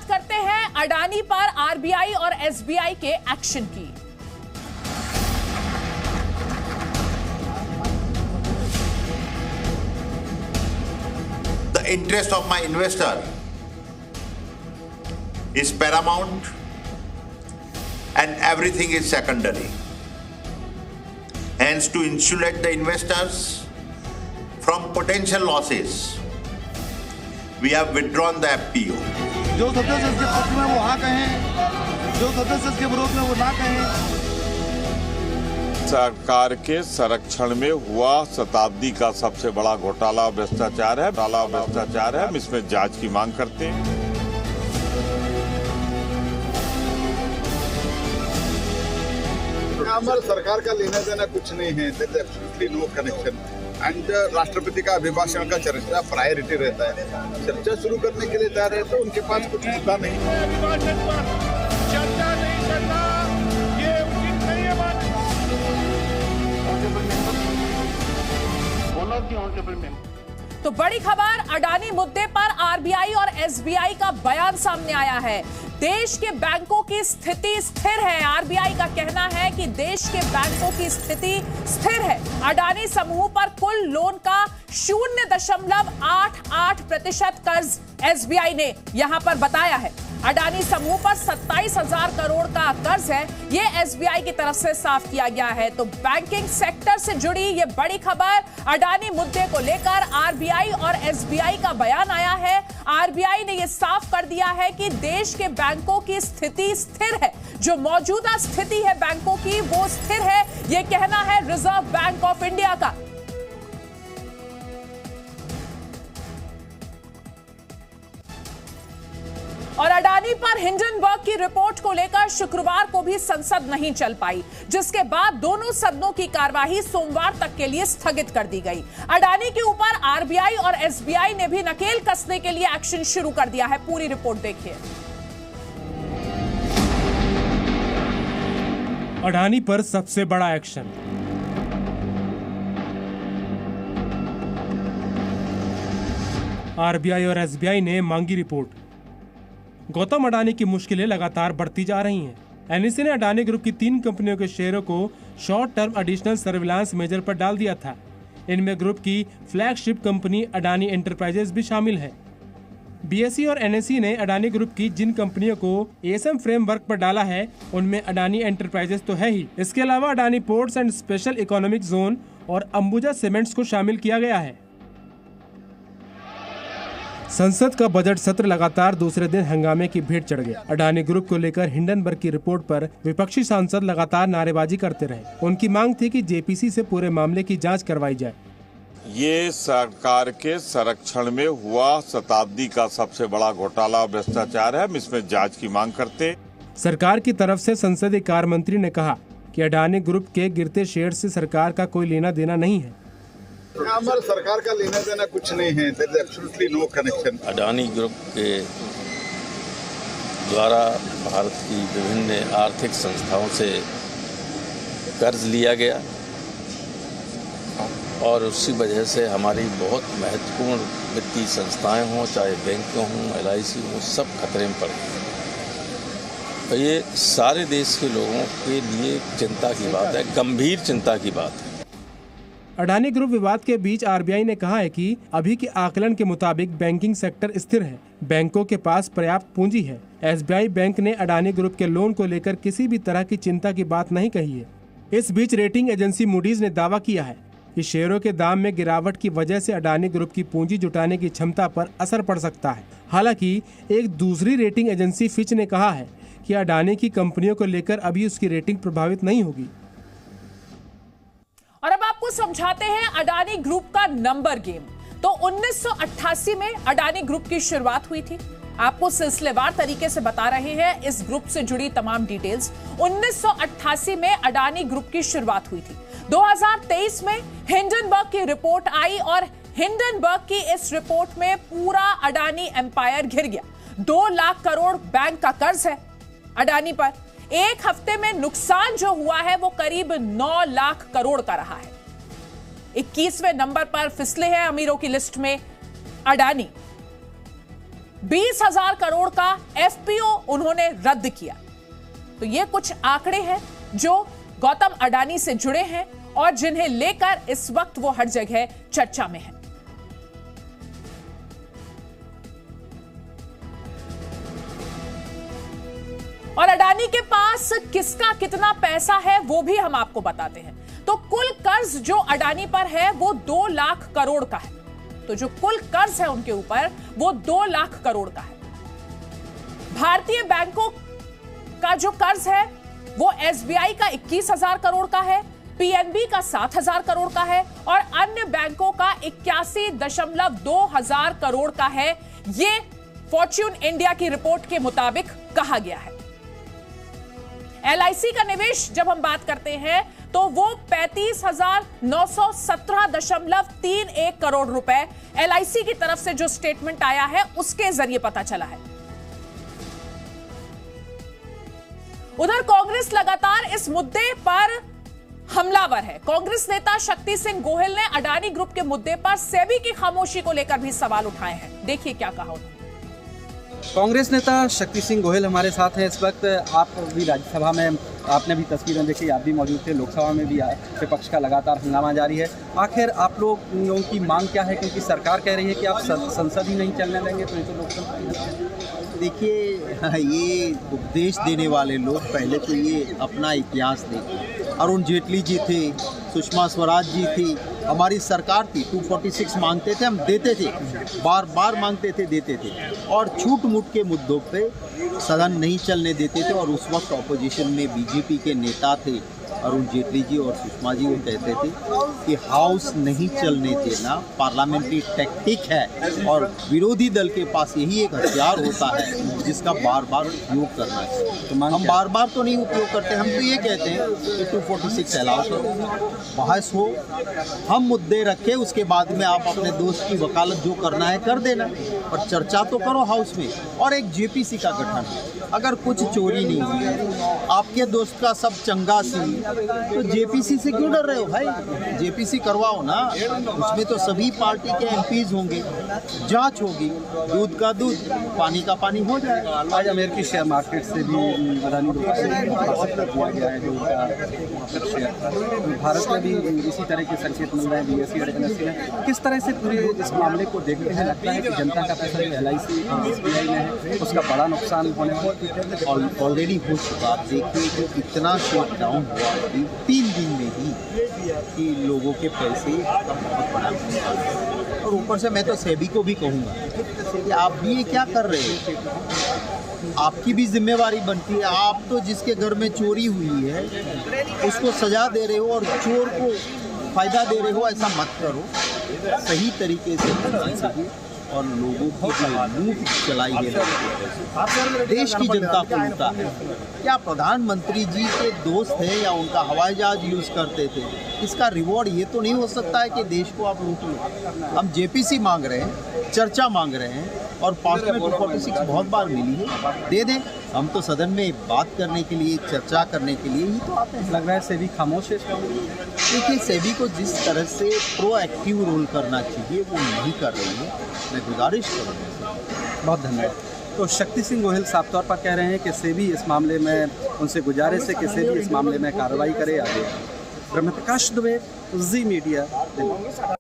बात करते हैं अडानी पर आरबीआई और एसबीआई के एक्शन की। The interest of my investor is paramount and everything is secondary. Hence, to insulate the investors from potential losses, we have withdrawn the FPO. जो सदस्य इसके पक्ष में वो हाँ कहें, जो सदस्य इसके विरोध में वो ना कहें। सरकार के संरक्षण में हुआ शताब्दी का सबसे बड़ा घोटाला भ्रष्टाचार है। हम इसमें जांच की मांग करते हैं। हमारे सरकार का लेना देना कुछ नहीं है, एब्सोल्युटली नो कनेक्शन। एंड राष्ट्रपति का अभिभाषण का चर्चा प्रायोरिटी रहता है। चर्चा शुरू करने के लिए जा रहे हैं तो उनके पास कुछ मुद्दा नहीं है। अभिभाषण पर चर्चा नहीं करना ये उचित नहीं है। बात तो बड़ी खबर, अडानी मुद्दे पर आरबीआई और एसबीआई का बयान सामने आया है। देश के बैंकों की स्थिति स्थिर है। आरबीआई का कहना है कि देश के बैंकों की स्थिति स्थिर है। अडानी समूह पर कुल लोन का 0.88% कर्ज एसबीआई ने यहां पर बताया है। अडानी समूह पर 27,000 करोड़ का कर्ज है, ये एसबीआई की तरफ से साफ किया गया है। तो बैंकिंग सेक्टर से जुड़ी ये बड़ी खबर, अडानी मुद्दे को लेकर आरबीआई और एसबीआई का बयान आया है। आरबीआई ने यह साफ कर दिया है कि देश के बैंकों की स्थिति स्थिर है। जो मौजूदा स्थिति है बैंकों की वो स्थिर है, यह कहना है रिजर्व बैंक ऑफ इंडिया का। और अडानी पर हिंडनबर्ग की रिपोर्ट को लेकर शुक्रवार को भी संसद नहीं चल पाई, जिसके बाद दोनों सदनों की कार्यवाही सोमवार तक के लिए स्थगित कर दी गई। अडानी के ऊपर आरबीआई और एसबीआई ने भी नकेल कसने के लिए एक्शन शुरू कर दिया है। पूरी रिपोर्ट देखिए। अडानी पर सबसे बड़ा एक्शन। आरबीआई और एसबीआई ने मांगी रिपोर्ट। गौतम अडानी की मुश्किलें लगातार बढ़ती जा रही हैं। एनएसए ने अडानी ग्रुप की 3 कंपनियों के शेयरों को short term additional surveillance major पर डाल दिया था। इनमें ग्रुप की फ्लैगशिप कंपनी अडानी एंटरप्राइजेस भी शामिल है। बीएसई और एनएसई ने अडानी ग्रुप की जिन कंपनियों को एएसएम फ्रेमवर्क पर डाला है उनमें अडानी एंटरप्राइजेस तो है ही। इसके अलावा Adani ports and special economic zone और अंबुजा सीमेंट्स को शामिल किया गया है। संसद का बजट सत्र लगातार दूसरे दिन हंगामे की भेंट चढ़ गया। अडानी ग्रुप को लेकर हिंडनबर्ग की रिपोर्ट पर विपक्षी सांसद लगातार नारेबाजी करते रहे। उनकी मांग थी कि जेपीसी से पूरे मामले की जांच करवाई जाए। ये सरकार के संरक्षण में हुआ शताब्दी का सबसे बड़ा घोटाला भ्रष्टाचार है। हम इसमें जांच की मांग करते हैं। सरकार की तरफ से संसदीय कार्य मंत्री ने कहा कि अडानी ग्रुप के गिरते शेयर से सरकार का कोई लेना देना नहीं है। हमारे सरकार का लेना देना कुछ नहीं है, absolutely no connection. Adani group के द्वारा भारत की विभिन्न आर्थिक संस्थाओं से कर्ज लिया गया और उसी वजह से हमारी बहुत महत्वपूर्ण वित्तीय संस्थाएं हों, चाहे बैंक हों, एलआईसी हो, सब खतरे में पड़ गए। तो ये सारे देश के लोगों के लिए चिंता की बात है, गंभीर चिंता की बात है। अडानी ग्रुप विवाद के बीच आरबीआई ने कहा है कि अभी के आकलन के मुताबिक बैंकिंग सेक्टर स्थिर है, बैंकों के पास पर्याप्त पूंजी है। एसबीआई बैंक ने अडानी ग्रुप के लोन को लेकर किसी भी तरह की चिंता की बात नहीं कही है। इस बीच रेटिंग एजेंसी मूडीज ने दावा किया है कि शेयरों के दाम में गिरावट की वजह से अडानी ग्रुप की पूंजी जुटाने की क्षमता पर असर पड़ सकता है। हालांकि एक दूसरी रेटिंग एजेंसी फिच ने कहा है कि अडानी की कंपनियों को लेकर अभी उसकी रेटिंग प्रभावित नहीं होगी। और अब आपको समझाते हैं अडानी ग्रुप का नंबर गेम। तो 1988 में अडानी ग्रुप की शुरुआत हुई थी। आपको सिलसिलेवार तरीके से बता रहे हैं इस ग्रुप से जुड़ी तमाम डिटेल्स। 1988 में अडानी ग्रुप की शुरुआत हुई थी। 2023 में हिंडनबर्ग की रिपोर्ट आई और हिंडनबर्ग की इस रिपोर्ट में पूरा अडानी एम्पायर घिर गया। 2 लाख करोड़ बैंक का कर्ज है अडानी पर। एक हफ्ते में नुकसान जो हुआ है वो करीब 9 लाख करोड़ का रहा है। 21वें नंबर पर फिसले हैं अमीरों की लिस्ट में अडानी। 20,000 करोड़ का एफपीओ उन्होंने रद्द किया। तो ये कुछ आंकड़े हैं जो गौतम अडानी से जुड़े हैं और जिन्हें लेकर इस वक्त वो हर जगह चर्चा में है। और अडानी के पास किसका कितना पैसा है वो भी हम आपको बताते हैं। तो कुल कर्ज जो अडानी पर है वो 2 लाख करोड़ का है। तो जो कुल कर्ज है उनके ऊपर वो 2 लाख करोड़ का है। भारतीय बैंकों का जो कर्ज है वो एसबीआई का 21,000 करोड़ का है, पीएनबी का 7,000 करोड़ का है और अन्य बैंकों का 81.2 हजार करोड़ का है। ये फॉर्च्यून इंडिया की रिपोर्ट के मुताबिक कहा गया है। एलआईसी का निवेश जब हम बात करते हैं तो वो 35,917.31 करोड़ रुपए एलआईसी की तरफ से जो स्टेटमेंट आया है उसके जरिए पता चला है। उधर कांग्रेस लगातार इस मुद्दे पर हमलावर है। कांग्रेस नेता शक्ति सिंह गोहिल ने अडानी ग्रुप के मुद्दे पर सेबी की खामोशी को लेकर भी सवाल उठाए हैं। देखिए क्या कहा उन्होंने। कांग्रेस नेता शक्ति सिंह गोहिल हमारे साथ हैं इस वक्त। आप भी राज्यसभा में, आपने भी तस्वीरें देखी, आप भी मौजूद थे। लोकसभा में भी विपक्ष का लगातार हंगामा जारी है। आखिर आप लोगों की मांग क्या है? क्योंकि सरकार कह रही है कि आप संसद ही नहीं चलने देंगे, तो ये तो लोकतंत्र। देखिए, ये उपदेश देने वाले लोग पहले तो ये अपना इतिहास देखें। अरुण जेटली जी थे, सुषमा स्वराज जी थी, हमारी सरकार थी। 246 मांगते थे, हम देते थे, बार बार मांगते थे, देते थे। और छूट मूट के मुद्दों पे सदन नहीं चलने देते थे। और उस वक्त ऑपोजिशन में बीजेपी के नेता थे अरुण जेटली जी और सुषमा जी, वो कहते थे कि हाउस नहीं चलने देना पार्लियामेंट्री टैक्टिक है और विरोधी दल के पास यही एक हथियार होता है जिसका बार बार उपयोग करना है। तो हम बार बार तो नहीं उपयोग करते, हम तो ये कहते हैं कि 246 अलाउ करो, बहस हो, हम मुद्दे रखें, उसके बाद में आप अपने दोस्त की वकालत जो करना है कर देना, और चर्चा तो करो हाउस में। और एक जेपीसी का गठन, अगर कुछ चोरी नहीं हुई है, आपके दोस्त का सब चंगा सी, तो जेपीसी से क्यों डर रहे हो भाई? जेपीसी करवाओ ना, उसमें तो सभी पार्टी के एमपीज होंगे, जांच होगी, दूध का दूध, पानी का पानी हो जाएगा। आज अमेरिकी शेयर मार्केट से भी अडानी ग्रुप से दिया गया है जो उनका शेयर। भारत में भी इसी तरह के संकेत मिल रहे हैं बीएसई और एनएसई में। किस तरह से पूरे इस मामले को देखते हैं? लगता है कि जनता का पैसा जो एलआईसी और एसबीआई में है उसका बड़ा नुकसान होने वाला और ऑलरेडी हो चुका। आप देखिए कि कितना शॉट डाउन हुआ 3 दिन में ही, कि लोगों के पैसे का बहुत बड़ा नुकसान है। और ऊपर से मैं तो सेबी को भी कहूँगा कि आप भी ये क्या कर रहे हैं? आपकी भी जिम्मेवारी बनती है। आप तो जिसके घर में चोरी हुई है उसको सजा दे रहे हो और चोर को फायदा दे रहे हो, ऐसा मत करो। सही तरीके से करना चाहिए और लोगों की लूट चलाई है, देश की जनता को लूटा है। क्या प्रधानमंत्री जी के दोस्त हैं या उनका हवाई जहाज यूज़ करते थे? इसका रिवॉर्ड ये तो नहीं हो सकता है कि देश को आप लूट लो। हम जेपीसी मांग रहे हैं, चर्चा मांग रहे हैं, और पास में 246 बहुत बार मिली है, दे दें। हम तो सदन में बात करने के लिए, चर्चा करने के लिए ही तो आते हैं। लग रहा है सेबी खामोश है। देखिए, सेबी को जिस तरह से प्रोएक्टिव रोल करना चाहिए वो नहीं कर रही है। मैं गुजारिश करूँगा। बहुत धन्यवाद। तो शक्ति सिंह गोहिल साफ तौर पर कह रहे हैं कि सेबी इस मामले में, उनसे गुजारिश है कि सेबी इस मामले में कार्रवाई करे आगे। ब्रह्म प्रकाश दुबे, जी मीडिया, दिल्ली।